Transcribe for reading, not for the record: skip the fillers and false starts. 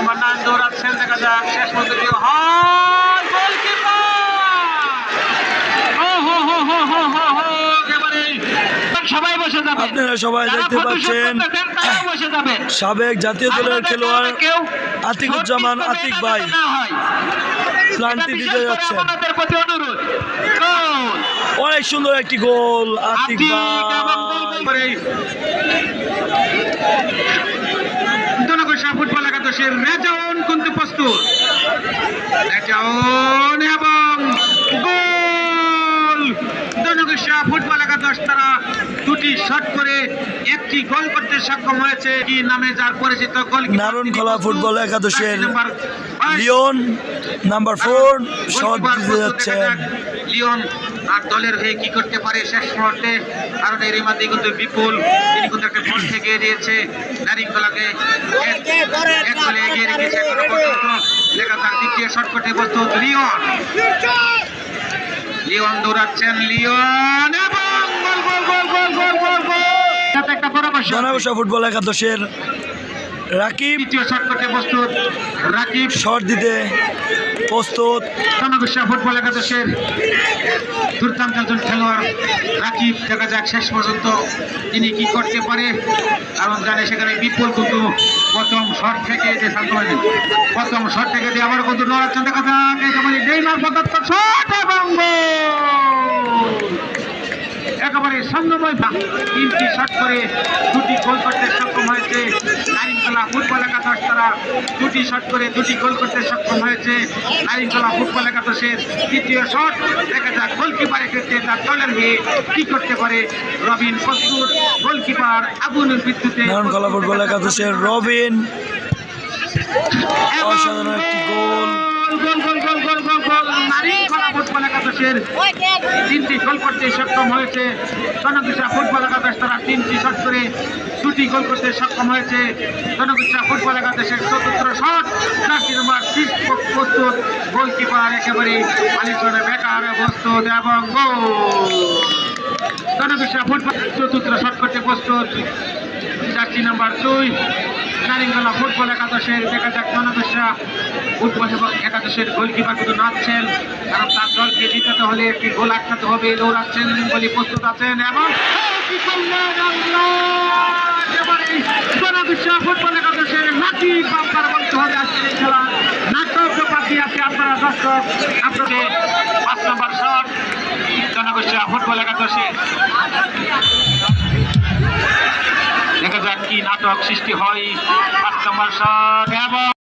মান্নান দৌড়াচ্ছেন, দেখা যাক শেষ পর্যন্ত কি হয়। গোলকিপার সবাই বসে যাবে। আপনারা সবাই দেখতে পাচ্ছেন সাবেক জাতীয় দলের খেলোয়াড় আতিকুজ্জামান আতিক ভাই প্লান্টি দিতে যাচ্ছেন। অনেক সুন্দর একটি গোল আতিক ভাই। ফুটবল একাদশের রেজাউন কিন্তু প্রস্তুত, রেজাউন এবং গোল। দনগোষ্ঠী ফুটবল একাদশ তারা দুটি শট করে একটি গোল করতে সক্ষম হয়েছে। কি নামে যার পরিচিত গোল নারণখোলা ফুটবল একাদশের লিওন নাম্বার 4 শট দিতে যাচ্ছেন। লিওন আর দলের হয়ে কি করতে পারে শেষ মুহূর্তে, কারণ এর মধ্যে কিন্তু বিপুল তিনি কিন্তু একটা গোল থেকে দিয়েছে নারীখোলাকে এক গোলে এগিয়ে রেখেছে। দেখা যাক দ্বিতীয় শট করতে প্রস্তুত লিওন। লিওন দৌড়াচ্ছেন, লিওন এবং গোল গোল গোল গোল গোল গোল গোল। একটা পরামর্শ দনগোষ্ঠী ফুটবল একাদশের রাকিব দ্বিতীয় শট করতে প্রস্তুত, রাকিব শট দিতে প্রস্তুত। দনগোষ্ঠী ফুটবল একাদশের দুর্দান্ত একজন খেলোয়াড় রাকিব, দেখা যাক শেষ পর্যন্ত তিনি কি করতে পারে, কারণ জানে সেখানে বিপুল কিন্তু প্রথম শট থেকে যে প্রথম শট থেকে দিয়ে আবার কিন্তু দৌড়াচ্ছেন। দেখা যাক একেবারে নেইমার পদার্থ শট এবং একেবারে সঙ্গময় তিনটি শট করে দুটি গোল করতে সক্ষম হয়েছে নারীখোলা ফুটবল একাদশ। তারা দুটি শট করে দুটি গোল করতে সক্ষম হয়েছে নারীখোলা ফুটবল একাদশের তৃতীয় শট। দেখা যাক গোলকিপারের ক্ষেত্রে তার দলের হয়ে কি করতে পারে। রবিন প্রস্তুত, গোলকিপার আগুনের বিদ্যুতে নারণখোলা ফুটবল একাদশের রবিন অসাধারণ একটি গোল। নারীখোলা ফুটবল একাদশের তিনটি গোল করতে সক্ষম হয়েছে দনগোষ্ঠী ফুটবল একাদশ। তারা তিনটি শট করে দুটি গোল করতে সক্ষম হয়েছে। দনগোষ্ঠী ফুটবল একাদশের চতুর্থ শট, জার্সি নাম্বার 6 প্রস্তুত, গোলকিপার একেবারে আলিশনে বেকার প্রস্তুত এবং গোল। দনগোষ্ঠী ফুটবল চতুর্থ শট করতে প্রস্তুত, জার্সি নাম্বার 2 নারীখোলা ফুটবল একাদশের। দেখা যাক দনগোষ্ঠী ফুটবল একাদশের গোলকিপার কিন্তু নাচছেন, কারণ তার দলকে জিতাতে হলে একটি গোল আটকাতে হবে। দৌড়াচ্ছেন বলে প্রস্তুত আছেন এবং ফুটবল একাদশের নাকি বাম্পার বলতে হবে আজকের এই খেলা। নাটক বাকি আছে আপনারা দর্শক, আপনাদের 5 নম্বর শট দনগোষ্ঠী ফুটবল একাদশের। দেখা যাক কি নাটক সৃষ্টি হয়। 5 নম্বর শট এবং